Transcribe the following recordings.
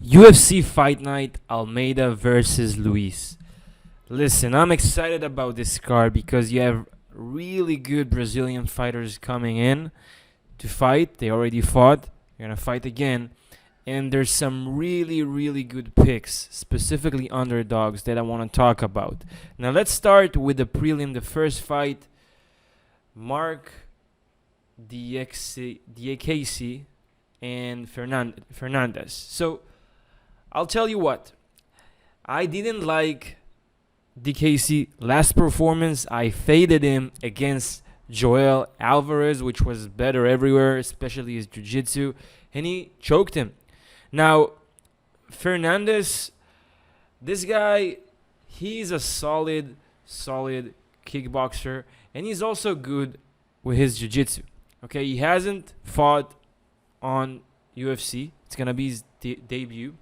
UFC Fight Night Almeida versus Ruiz. Listen, I'm excited about this card because you have really good Brazilian fighters coming in to fight. They already fought. They're going to fight again. And there's some really, really good picks, specifically underdogs, that I want to talk about. Now, let's start with the prelim, the first fight. Marc, Diakiese, and Fernandes. So, I'll tell you what. I didn't like Diakiese last performance. I faded him against Joel Alvarez, which was better everywhere, especially his jiu-jitsu, and he choked him. Now, Fernandes, this guy, he's a solid kickboxer, and he's also good with his jiu-jitsu. Okay, he hasn't fought on UFC. It's gonna be his debut.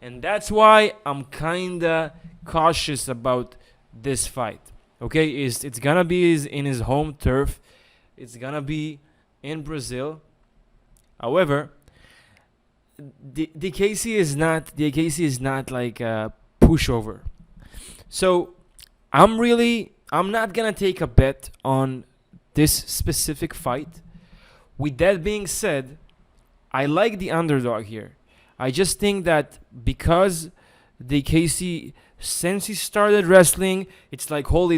And that's why I'm kinda cautious about this fight. Okay, it's gonna be in his home turf. It's gonna be in Brazil. However, Diakiese is not like a pushover. So I'm not gonna take a bet on this specific fight. With that being said, I like the underdog here. I just think that because Diakiese, since he started wrestling, it's like all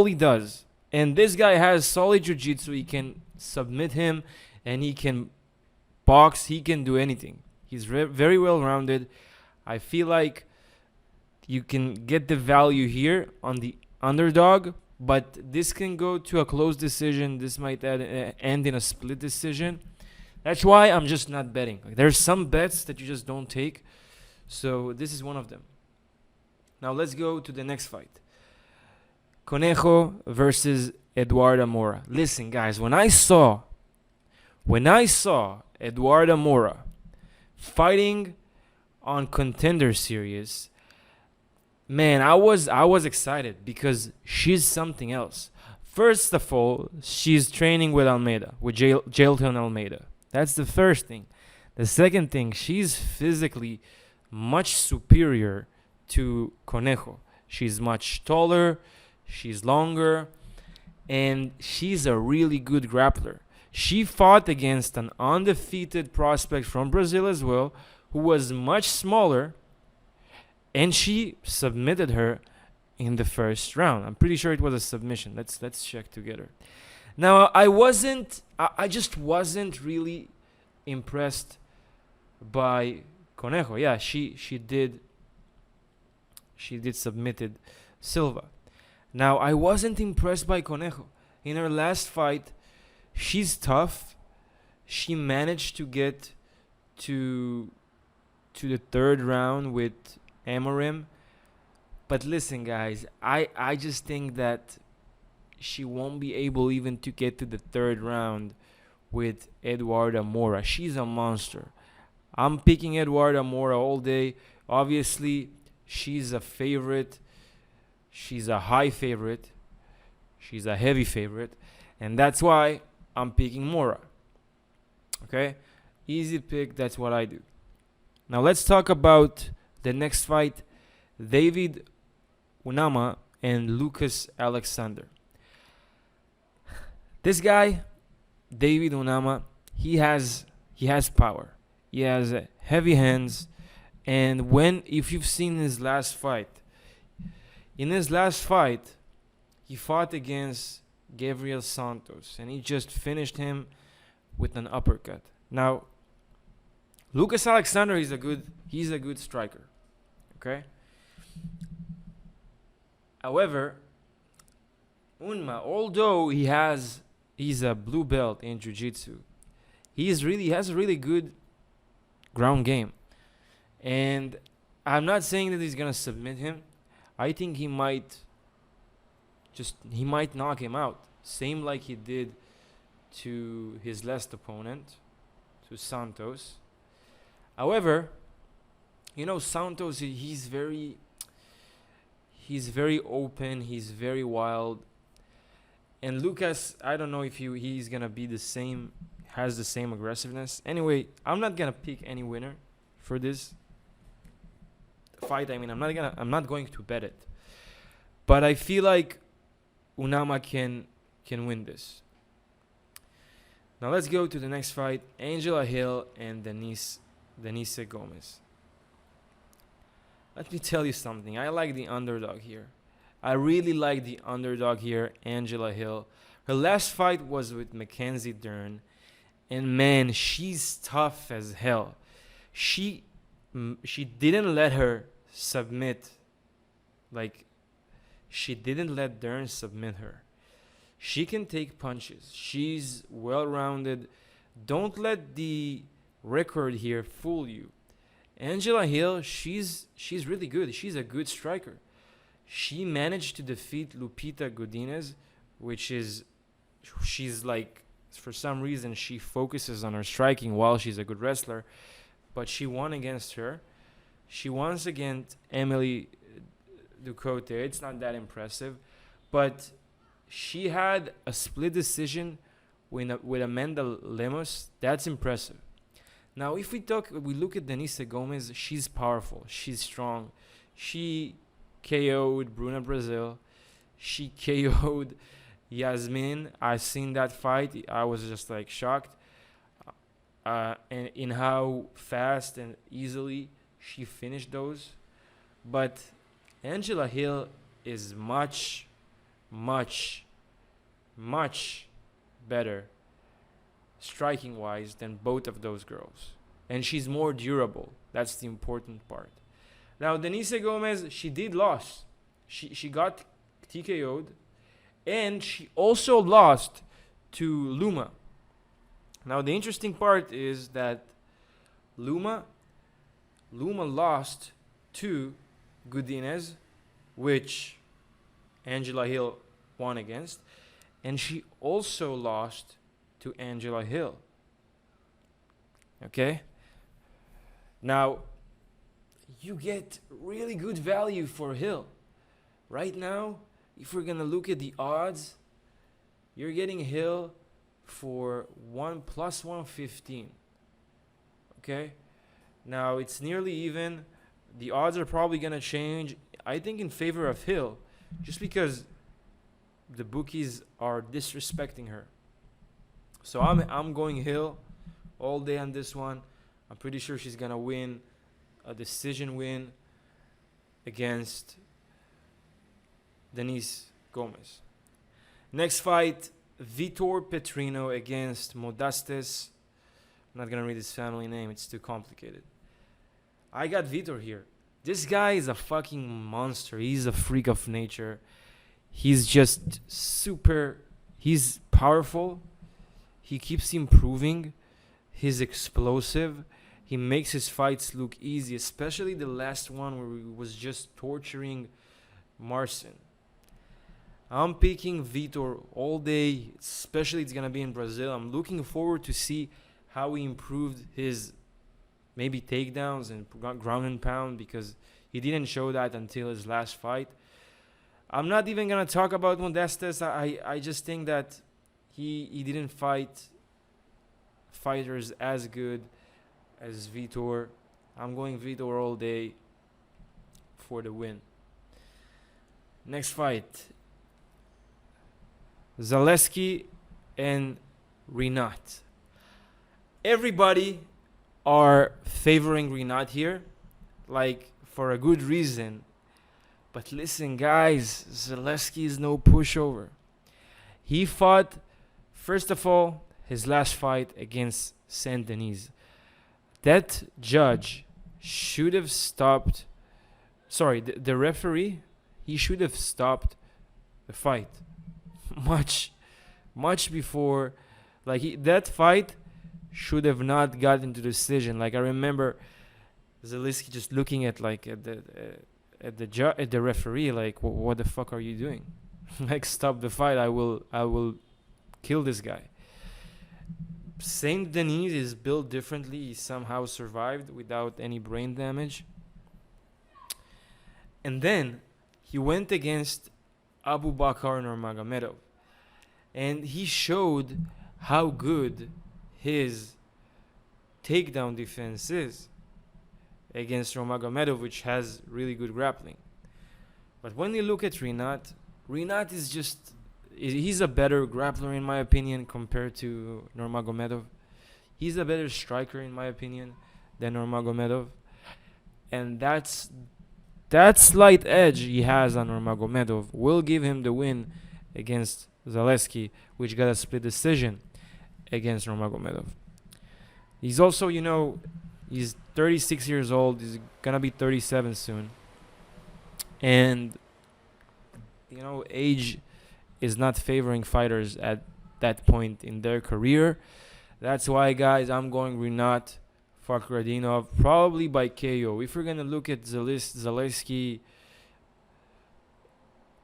he does. And this guy has solid jiu-jitsu. He can submit him, and he can box. He can do anything. He's very well-rounded. I feel like you can get the value here on the underdog, but this can go to a close decision. This might end in a split decision. That's why I'm just not betting. There's some bets that you just don't take. So this is one of them. Now let's go to the next fight. Conejo versus Eduarda Moura. Listen, guys, when I saw Eduarda Moura fighting on Contender Series, man, I was excited because she's something else. First of all, she's training with Almeida, with Jailton Almeida. That's the first thing. The second thing, she's physically much superior to Conejo. She's much taller, she's longer, and she's a really good grappler. She fought against an undefeated prospect from Brazil as well, who was much smaller, and she submitted her in the first round. I'm pretty sure it was a submission. Let's check together. Now, I just wasn't really impressed by Conejo. Yeah, she did submitted Silva. Now, I wasn't impressed by Conejo. In her last fight, she's tough. She managed to get to the third round with Amorim. But listen, guys, I just think that she won't be able even to get to the third round with Eduarda Moura. She's a monster. I'm picking Eduarda Moura all day. Obviously, she's a favorite. She's a high favorite. She's a heavy favorite. And that's why I'm picking Moura. Okay? Easy pick. That's what I do. Now, let's talk about the next fight. David Onama and Lucas Alexander. This guy, David Onama, he has power. He has heavy hands, and if you've seen his last fight, he fought against Gabriel Santos, and he just finished him with an uppercut. Now, Lucas Alexander he's a good striker. Okay? However, Onama, although he's a blue belt in jiu-jitsu, he has a really good ground game. And I'm not saying that he's going to submit him. I think he might knock him out. Same like he did to his last opponent, to Santos. However, Santos, he's very open, he's very wild. And Lucas, I don't know if he's going to be has the same aggressiveness. Anyway, I'm not going to pick any winner for this. fight. I mean, I'm not going to bet it, but I feel like Onama can win this. Now let's go to the next fight: Angela Hill and Denise Gomes. Let me tell you something. I like the underdog here. I really like the underdog here, Angela Hill. Her last fight was with Mackenzie Dern, and man, she's tough as hell. She didn't let her submit. Like, she didn't let Dern submit her. She can take punches. She's well-rounded. Don't let the record here fool you. Angela Hill, she's really good. She's a good striker. She managed to defeat Lupita Godinez, she's like, for some reason, she focuses on her striking while she's a good wrestler. But she won against her. She won against Emily Ducote. It's not that impressive. But she had a split decision with Amanda Lemos. That's impressive. Now, if we look at Denise Gomes, she's powerful. She's strong. She KO'd Bruna Brazil. She KO'd Yasmin. I've seen that fight. I was just like shocked. And in how fast and easily she finished those. But Angela Hill is much, much, much better striking wise than both of those girls, and she's more durable. That's the important part. Now Denise Gomes, she did lose. She got TKO'd, and she also lost to Luma. Now the interesting part is that Luma lost to Godinez, which Angela Hill won against, and she also lost to Angela Hill. Okay? Now, you get really good value for Hill. Right now, if we're going to look at the odds, you're getting Hill for 1 plus 115. Okay? Now, it's nearly even. The odds are probably going to change, I think, in favor of Hill, just because the bookies are disrespecting her. So I'm going Hill all day on this one. I'm pretty sure she's going to win a decision win against Denise Gomes. Next fight, Vitor Petrino against Modestes. I'm not going to read his family name. It's too complicated. I got Vitor here. This guy is a fucking monster. He's a freak of nature. He's just he's powerful. He keeps improving. He's explosive. He makes his fights look easy, especially the last one where he was just torturing Marcin. I'm picking Vitor all day, especially it's going to be in Brazil. I'm looking forward to see how he improved his maybe takedowns and ground and pound, because he didn't show that until his last fight. I'm not even going to talk about Modestes. I just think that he didn't fight fighters as good as Vitor. I'm going Vitor all day for the win. Next fight, Zaleski and Rinat. Everybody are favoring Rinat here, like for a good reason. But listen, guys, Zaleski is no pushover. He fought, first of all, his last fight against Saint Denis. That judge should have stopped. The referee, he should have stopped the fight much before. That fight should have not gotten to decision. Like, I remember Zaleski just looking at the referee, like, what the fuck are you doing? Like, stop the fight. I will kill this guy. Saint Denis is built differently. He somehow survived without any brain damage. And then he went against Abu Bakar Nurmagomedov, and he showed how good his takedown defense is. against Nurmagomedov, which has really good grappling. But when you look at Rinat is just, he's a better grappler in my opinion compared to Nurmagomedov. He's a better striker in my opinion than Nurmagomedov, and that slight edge he has on Nurmagomedov will give him the win against Zaleski, which got a split decision against Nurmagomedov. He's also, he's 36 years old. He's gonna be 37 soon, and age is not favoring fighters at that point in their career. That's why, guys, I'm going Rinat Fakhretdinov, probably by KO. If we're gonna look at Zaleski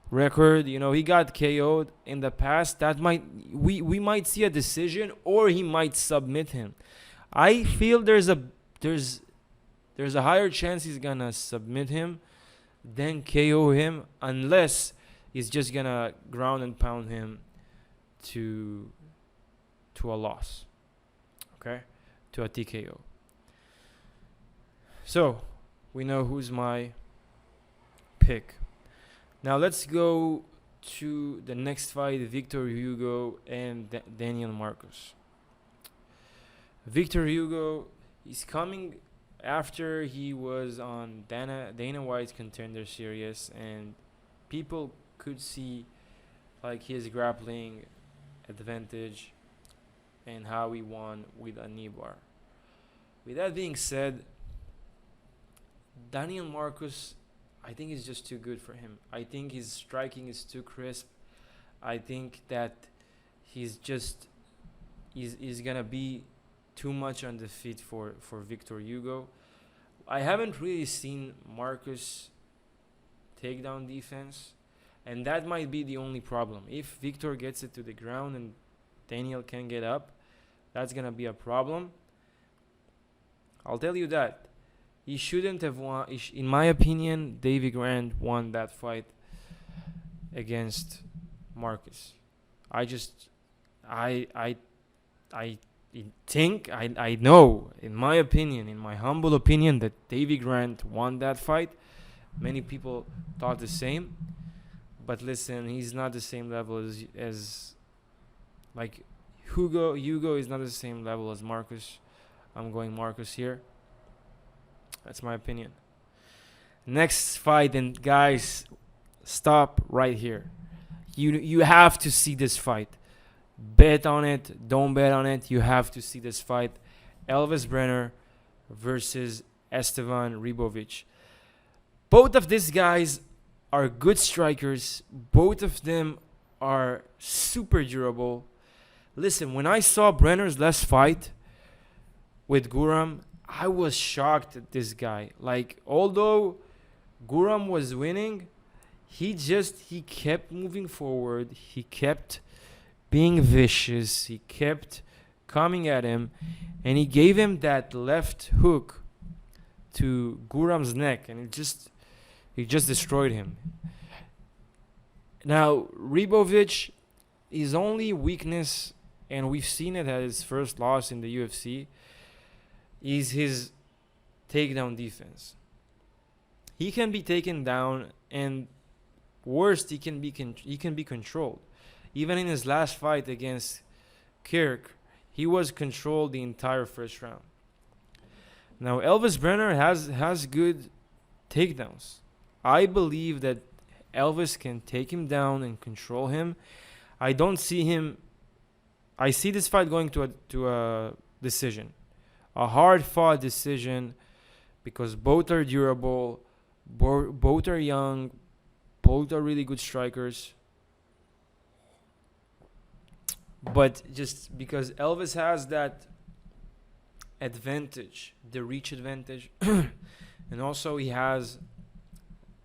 record, he got KO'd in the past. That we might see a decision, or he might submit him. I feel there's a higher chance he's gonna submit him than KO him, unless he's just gonna ground and pound him to a loss. Okay? To a TKO. So, we know who's my pick. Now let's go to the next fight, Victor Hugo and Daniel Marcos. Victor Hugo, he's coming after he was on Dana White's Contender Series, and people could see like his grappling advantage and how he won with a knee bar. With that being said, Daniel Marcos, I think is just too good for him. I think his striking is too crisp. I think that he's gonna be too much on the feet for Victor Hugo. I haven't really seen Marcos takedown defense, and that might be the only problem. If Victor gets it to the ground and Daniel can get up, that's gonna be a problem. I'll tell you that. He shouldn't have won. In my opinion, Davy Grant won that fight against Marcus. I know, in my opinion, in my humble opinion, that Davy Grant won that fight. Many people thought the same. But listen, he's not the same level as like Hugo. Hugo is not the same level as Marcus. I'm going Marcus here. That's my opinion. Next fight, and guys, stop right here. You have to see this fight. Bet on it. Don't bet on it. You have to see this fight. Elves Brener versus Esteban Ribovics. Both of these guys are good strikers. Both of them are super durable. Listen, when I saw Brener's last fight with Guram, I was shocked at this guy. Like, although Guram was winning, he kept moving forward. He kept being vicious. He kept coming at him, and he gave him that left hook to Guram's neck, and it just destroyed him. Now, Ribovics, his only weakness, and we've seen it at his first loss in the UFC, is his takedown defense. He can be taken down, and worst, he can be controlled. Even in his last fight against Kirk, he was controlled the entire first round. Now, Elves Brener has good takedowns. I believe that Elves can take him down and control him. I see this fight going to a decision. A hard-fought decision, because both are durable, both are young, both are really good strikers. But just because Elves has that advantage, the reach advantage, and also he has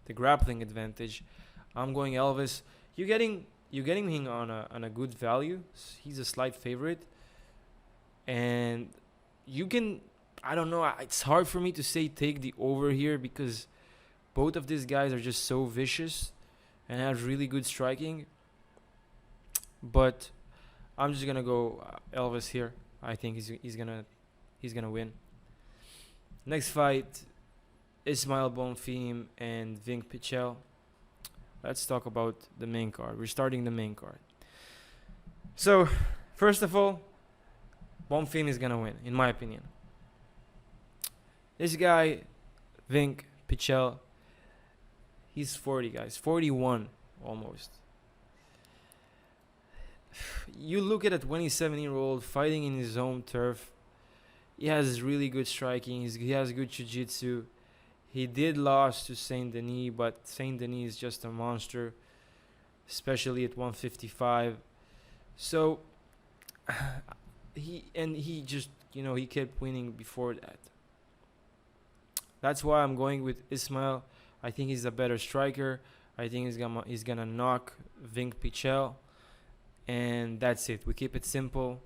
the grappling advantage, I'm going Elves. You're getting him on a good value. He's a slight favorite, and you can, I don't know, it's hard for me to say take the over here, because both of these guys are just so vicious and have really good striking. But I'm just gonna go Elves here. I think he's gonna win. Next fight, Ismael Bonfim and Vinc Pichel. Let's talk about the main card. We're starting the main card. So, first of all, Bonfim is gonna win, in my opinion. This guy, Vinc Pichel, he's 40, guys. 41 almost. You look at a 27-year-old fighting in his home turf. He has really good striking. He has good jiu-jitsu. He did lose to Saint Denis, but Saint Denis is just a monster, especially at 155. So he just, he kept winning before that. That's why I'm going with Ismael. I think he's a better striker. I think he's gonna knock Vinc Pichel, and that's it. We keep it simple.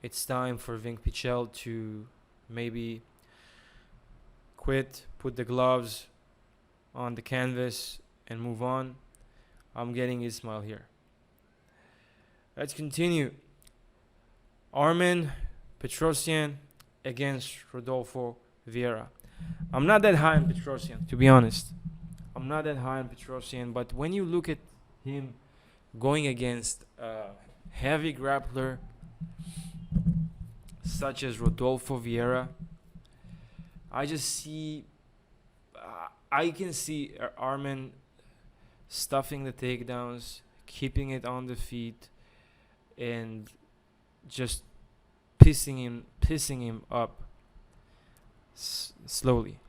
It's time for Vinc Pichel to maybe quit, put the gloves on the canvas, and move on. I'm getting Ismael here. Let's continue. Armen Petrosyan against Rodolfo Vieira. I'm not that high on Petrosyan, to be honest. I'm not that high on Petrosyan, but when you look at him going against a heavy grappler such as Rodolfo Vieira, I just see, I can see Armen stuffing the takedowns, keeping it on the feet, and just pissing him up slowly.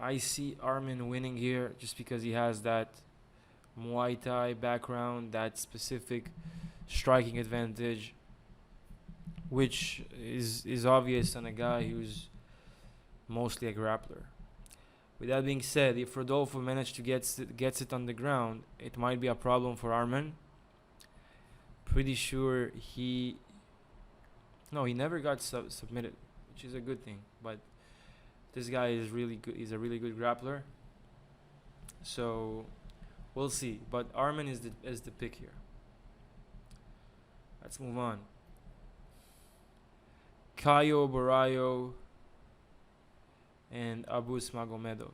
I see Armen winning here just because he has that Muay Thai background, that specific striking advantage, which is obvious on a guy who's mostly a grappler. With that being said, if Rodolfo managed to gets it on the ground, it might be a problem for Armen. Pretty sure he never got submitted, which is a good thing. But this guy is really good. He's a really good grappler. So we'll see. But Armen is the pick here. Let's move on. Caio Borraio and Abus Magomedov.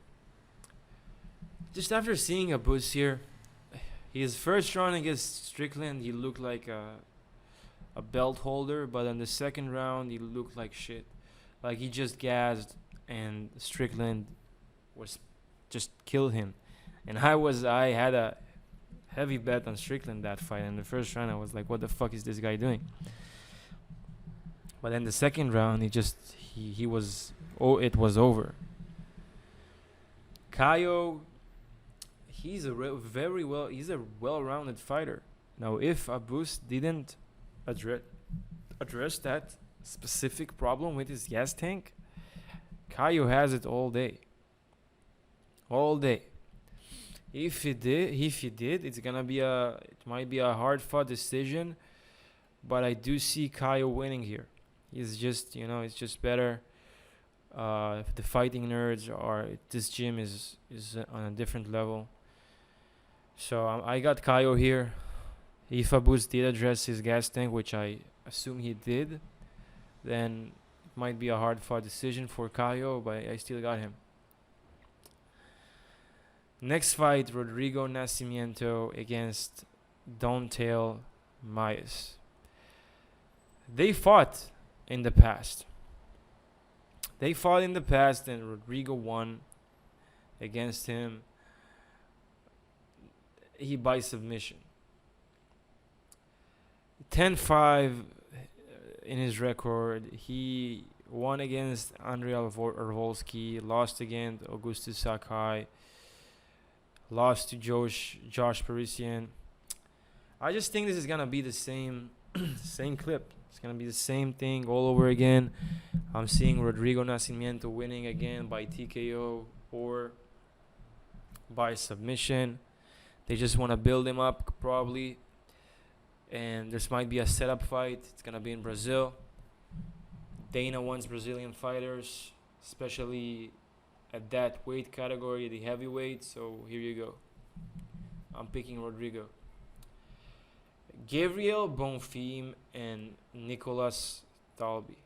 Just after seeing Abus here, his first round against Strickland, he looked like a belt holder, but in the second round, he looked like shit. Like he just gassed, and Strickland was just killed him. And I had a heavy bet on Strickland that fight. In the first round, I was like, what the fuck is this guy doing? But in the second round, it was over. Caio, he's a well-rounded fighter. Now, if Abus didn't address that specific problem with his gas tank, Caio has it all day. All day. If he did, it might be a hard-fought decision, but I do see Caio winning here. It's just better. The fighting nerds this gym is on a different level. So I got Caio here. If Abus did address his gas tank, which I assume he did, then it might be a hard-fought decision for Caio, but I still got him. Next fight, Rodrigo Nascimento against Dontel Maes. They fought in the past. And Rodrigo won against him. He by submission. 10-5 in his record. He won against Andrei Arvolsky, lost against Augustus Sakai, lost to Josh Parisian. I just think this is gonna be the same clip. It's gonna be the same thing all over again. I'm seeing Rodrigo Nascimento winning again by TKO or by submission. They just want to build him up probably, and this might be a setup fight. It's gonna be in Brazil. Dana wants Brazilian fighters, especially at that weight category, the heavyweight. So here you go. I'm picking Rodrigo. Gabriel Bonfim and Nicolas Dalby.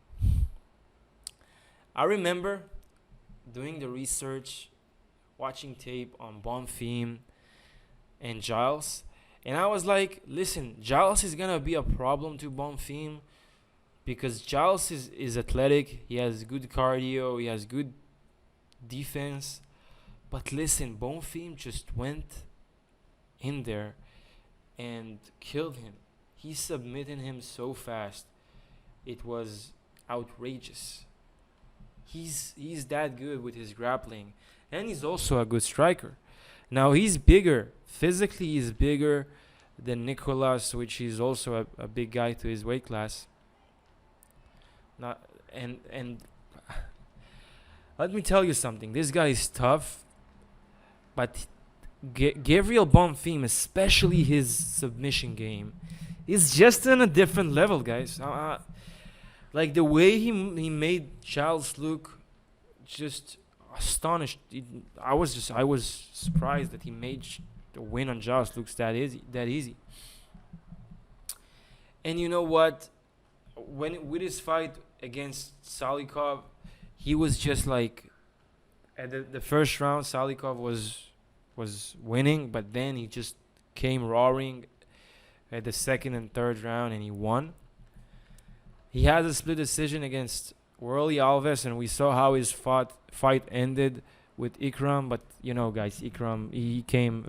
I remember doing the research, watching tape on Bonfim and Giles, and I was like, listen, Giles is gonna be a problem to Bonfim because Giles is athletic, he has good cardio, he has good defense. But listen, Bonfim just went in there and killed him. He submitted him so fast. It was outrageous. He's that good with his grappling. And he's also a good striker. Now he's bigger. Physically he's bigger than Nicolas, which is also a big guy to his weight class. Not and let me tell you something. This guy is tough, but Gabriel Bonfim, especially his submission game, is just on a different level, guys. Like the way he made Charles look just astonished. I was surprised that he made the win on Charles looks that easy. And you know what? With his fight against Salikov, he was just like at the first round Salikov was winning, but then he just came roaring at the second and third round and he won. He had a split decision against Worley Alves, and we saw how his fight ended with Ikram. But you know, guys, Ikram, he came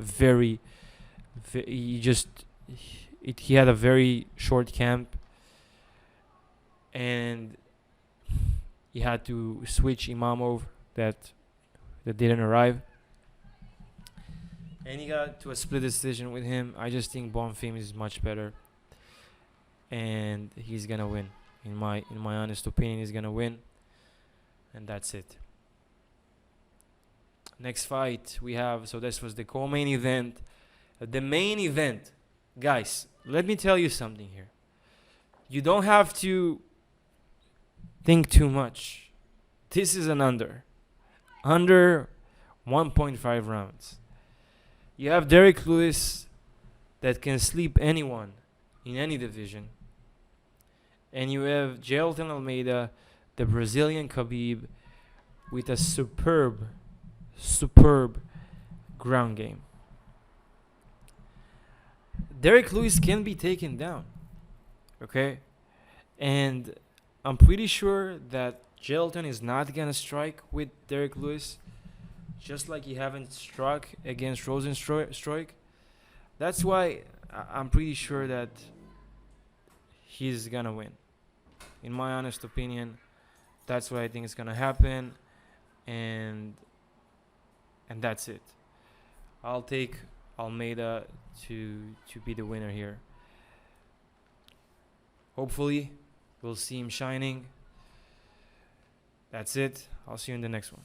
he had a very short camp, and he had to switch Imamov that didn't arrive, and he got to a split decision with him. I just think Bonfim is much better, and he's gonna win. In my honest opinion, he's gonna win, and that's it. Next fight we have. So this was the co-main event. The main event, guys. Let me tell you something here. You don't have to think too much. This is an under 1.5 rounds. You have Derek Lewis that can sleep anyone in any division. And you have Jailton Almeida, the Brazilian Khabib, with a superb ground game. Derek Lewis can be taken down, okay? And I'm pretty sure that Jailton is not going to strike with Derek Lewis, just like he haven't struck against Rosenstruik. That's why I'm pretty sure that he's going to win. In my honest opinion, that's what I think is going to happen. And that's it. I'll take Almeida to be the winner here. Hopefully, we'll see him shining. That's it. I'll see you in the next one.